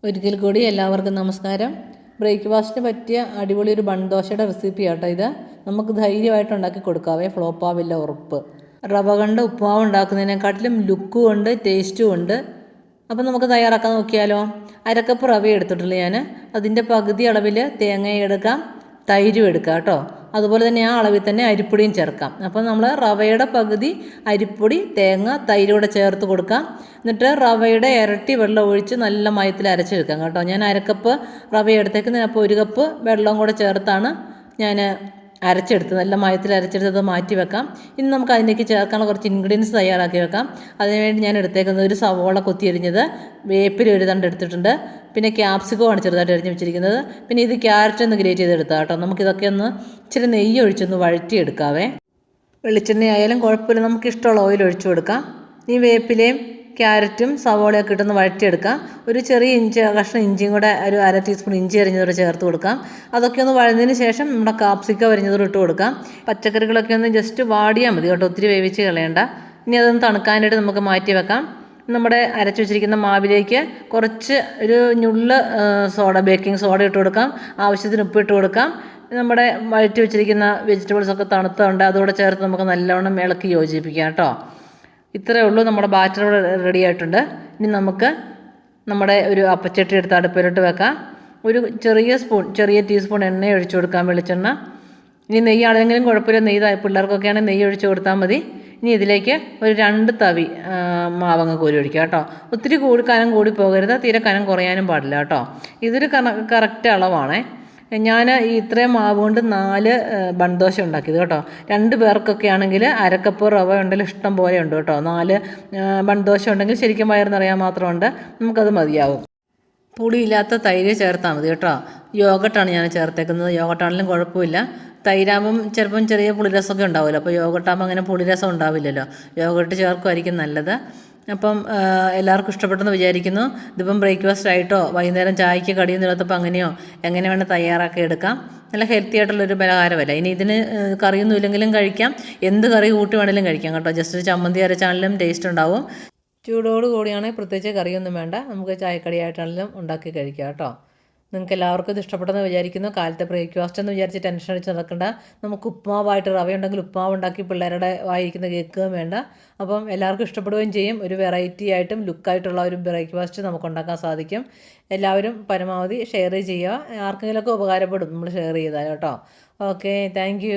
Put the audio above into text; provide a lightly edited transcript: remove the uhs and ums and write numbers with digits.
ഒരിക്കൽ കൂടി എല്ലാവർക്കും നമസ്കാരം. ബ്രേക്ക്ഫാസ്റ്റിന് പറ്റിയ അടിപൊളി ഒരു ബൺദോശയുടെ റെസിപ്പി ആട്ടോ ഇത്. നമുക്ക് ധൈര്യമായിട്ട് ഉണ്ടാക്കി കൊടുക്കാവേ, ഫ്ലോപ്പാവില്ല ഉറപ്പ്. റവ കൊണ്ട് ഉപ്പുമാവ് ഉണ്ടാക്കുന്നതിനെക്കാട്ടിലും ലുക്കും ഉണ്ട്, ടേസ്റ്റും ഉണ്ട്. അപ്പം നമുക്ക് തയ്യാറാക്കാൻ നോക്കിയാലോ. അരക്കപ്പ് റവ എടുത്തിട്ടുള്ളൂ ഞാൻ. അതിൻ്റെ പകുതി അളവിൽ തേങ്ങ എടുക്കാം, തൈരും എടുക്കാം കേട്ടോ. അതുപോലെ തന്നെ ആ അളവിൽ തന്നെ അരിപ്പൊടിയും ചേർക്കാം. അപ്പോൾ നമ്മൾ റവയുടെ പകുതി അരിപ്പൊടി, തേങ്ങ, തൈര് കൂടെ ചേർത്ത് കൊടുക്കാം. എന്നിട്ട് റവയുടെ ഇരട്ടി വെള്ളം ഒഴിച്ച് നല്ല മയത്തിൽ അരച്ചെടുക്കാം കേട്ടോ. ഞാൻ അരക്കപ്പ് റവ എടുത്തേക്കുന്നത്, അപ്പോൾ 1 കപ്പ് വെള്ളം കൂടെ ചേർത്താണ് ഞാൻ അരച്ചെടുത്ത് നല്ല മയത്തിൽ അരച്ചെടുത്തത് മാറ്റി വെക്കാം. ഇനി നമുക്ക് അതിലേക്ക് ചേർക്കാനുള്ള കുറച്ച് ഇൻഗ്രീഡിയൻസ് തയ്യാറാക്കി വെക്കാം. അതിനുവേണ്ടി ഞാൻ എടുത്തേക്കുന്നത് ഒരു സവോള കൊത്തി അരിഞ്ഞത്, വേപ്പില ഒരു തണ്ട് എടുത്തിട്ടുണ്ട്, പിന്നെ ക്യാപ്സിക്കമാണ് ചെറുതായിട്ട് അരിഞ്ഞ് വെച്ചിരിക്കുന്നത്, പിന്നെ ഇത് ക്യാരറ്റ് ഒന്ന് ഗ്രേറ്റ് ചെയ്തെടുത്താൽ കേട്ടോ. നമുക്കിതൊക്കെ ഒന്ന് ഇച്ചിരി നെയ്യ് ഒഴിച്ചൊന്ന് വഴറ്റിയെടുക്കാവേ. വെളിച്ചെണ്ണ ആയാലും കുഴപ്പമില്ല, നമുക്ക് ഇഷ്ടമുള്ള ഓയിൽ ഒഴിച്ചു കൊടുക്കാം. ഈ വേപ്പിലയും ക്യാരറ്റും സവോളയൊക്കെ ഇട്ടൊന്ന് വഴറ്റിയെടുക്കാം. ഒരു ചെറിയ കഷ്ണം ഇഞ്ചിയും കൂടെ, ഒരു 1/2 ടീസ്പൂൺ ഇഞ്ചി അരിഞ്ഞതോടെ ചേർത്ത് കൊടുക്കാം. അതൊക്കെ ഒന്ന് വഴന്നതിന് ശേഷം നമ്മുടെ കാപ്സിക്കം അരിഞ്ഞതോടെ ഇട്ട് കൊടുക്കാം. പച്ചക്കറികളൊക്കെ ഒന്ന് ജസ്റ്റ് വാടിയാൽ മതി കേട്ടോ, ഒത്തിരി വേവിച്ച് കളയണ്ട. ഇനി അതൊന്ന് തണുക്കാനായിട്ട് നമുക്ക് മാറ്റി വെക്കാം. നമ്മുടെ അരച്ചു വെച്ചിരിക്കുന്ന മാവിലേക്ക് കുറച്ച് ഒരു ഞുള്ള് ബേക്കിംഗ് സോഡ ഇട്ട് കൊടുക്കാം. ആവശ്യത്തിന് ഉപ്പ് ഇട്ട് കൊടുക്കാം. നമ്മുടെ വഴറ്റി വെച്ചിരിക്കുന്ന വെജിറ്റബിൾസൊക്കെ തണുത്തുണ്ട്, അതോടെ ചേർത്ത് നമുക്ക് നല്ലവണ്ണം ഇളക്കി യോജിപ്പിക്കാം കേട്ടോ. ഇത്രയേ ഉള്ളൂ, നമ്മുടെ ബാറ്റർ റെഡി ആയിട്ടുണ്ട്. ഇനി നമുക്ക് നമ്മുടെ ഒരു അപ്പച്ചട്ടി എടുത്ത് അടുപ്പിലോട്ട് വെക്കാം. ഒരു ചെറിയ ടീസ്പൂൺ എണ്ണ ഒഴിച്ചു കൊടുക്കാം, വെളിച്ചെണ്ണ. ഇനി നെയ്യാണെങ്കിലും കുഴപ്പമില്ല, പിള്ളേർക്കൊക്കെ ആണെങ്കിൽ നെയ്യ് ഒഴിച്ച് കൊടുത്താൽ മതി. ഇനി ഇതിലേക്ക് ഒരു 2 തവി മാവങ്ങ് കോരി ഒഴിക്കുക കേട്ടോ. ഒത്തിരി കനം കൂടി പോകരുത്, തീരെ കനം കുറയാനും പാടില്ല കേട്ടോ. ഇതൊരു കറക്റ്റ് അളവാണേ. ഞാൻ ഈ ഇത്രയും മാവ് കൊണ്ട് 4 ബൺദോശ ഉണ്ടാക്കിയത് കേട്ടോ. 2 പേർക്കൊക്കെ ആണെങ്കിൽ അരക്കപ്പ് റവ ഉണ്ടെങ്കിൽ ഇഷ്ടം പോലെ ഉണ്ട് കേട്ടോ. 4 ബൺദോശ ഉണ്ടെങ്കിൽ ശരിക്കും വയറിന്നറിയാൻ മാത്രമുണ്ട്, നമുക്കത് മതിയാവും. പുളിയില്ലാത്ത തൈര് ചേർത്താൽ മതി കേട്ടോ. യോഗട്ടാണ് ഞാൻ ചേർത്തേക്കുന്നത്. യോഗട്ടാണെങ്കിലും കുഴപ്പമില്ല. തൈരാകുമ്പം ചിലപ്പം ചെറിയ പുളിരസമൊക്കെ ഉണ്ടാവുമല്ലോ, അപ്പോൾ യോഗട്ടാകുമ്പോൾ അങ്ങനെ പുളിരസം ഉണ്ടാവില്ലല്ലോ. യോഗട്ട് ചേർക്കുമായിരിക്കും നല്ലത്. അപ്പം എല്ലാവർക്കും ഇഷ്ടപ്പെട്ടെന്ന് വിചാരിക്കുന്നു. ഇതിപ്പം ബ്രേക്ക്ഫാസ്റ്റ് ആയിട്ടോ വൈകുന്നേരം ചായക്ക് കടിയൊന്നും ഇല്ലാത്തപ്പോൾ അങ്ങനെയോ എങ്ങനെ വേണം തയ്യാറാക്കി എടുക്കാം. നല്ല ഹെൽത്തി ആയിട്ടുള്ളൊരു പലഹാരമല്ല. ഇനി ഇതിന് കറിയൊന്നും ഇല്ലെങ്കിലും കഴിക്കാം, എന്ത് കറി കൂട്ടി വേണമെങ്കിലും കഴിക്കാം കേട്ടോ. ജസ്റ്റ് ഒരു ചമ്മന്തി അരച്ചാണെങ്കിലും ടേസ്റ്റ് ഉണ്ടാവും. ചൂടോട് കൂടിയാണെങ്കിൽ പ്രത്യേകിച്ച് കറിയൊന്നും വേണ്ട, നമുക്ക് ചായക്കടിയായിട്ടാണെങ്കിലും ഉണ്ടാക്കി കഴിക്കാം കേട്ടോ. നിങ്ങൾക്ക് എല്ലാവർക്കും ഇത് ഇഷ്ടപ്പെട്ടെന്ന് വിചാരിക്കുന്നു. കാലത്തെ ബ്രേക്ക്ഫാസ്റ്റ് എന്ന് വിചാരിച്ച് ടെൻഷൻ അടിച്ച് നടക്കണ്ട. നമുക്ക് ഉപ്മാവായിട്ട് റവയുണ്ടെങ്കിൽ ഉപ്മാവ് ഉണ്ടാക്കി പിള്ളേരുടെ വായിരിക്കുന്ന കേൾക്കുകയും വേണ്ട. അപ്പം എല്ലാവർക്കും ഇഷ്ടപ്പെടുകയും ചെയ്യും. ഒരു വെറൈറ്റി ആയിട്ടും ലുക്കായിട്ടുള്ള ഒരു ബ്രേക്ക്ഫാസ്റ്റ് നമുക്ക് ഉണ്ടാക്കാൻ സാധിക്കും. എല്ലാവരും പരമാവധി ഷെയർ ചെയ്യുക. ആർക്കെങ്കിലുമൊക്കെ ഉപകാരപ്പെടും നമ്മൾ ഷെയർ ചെയ്താൽ കേട്ടോ. Okay, thank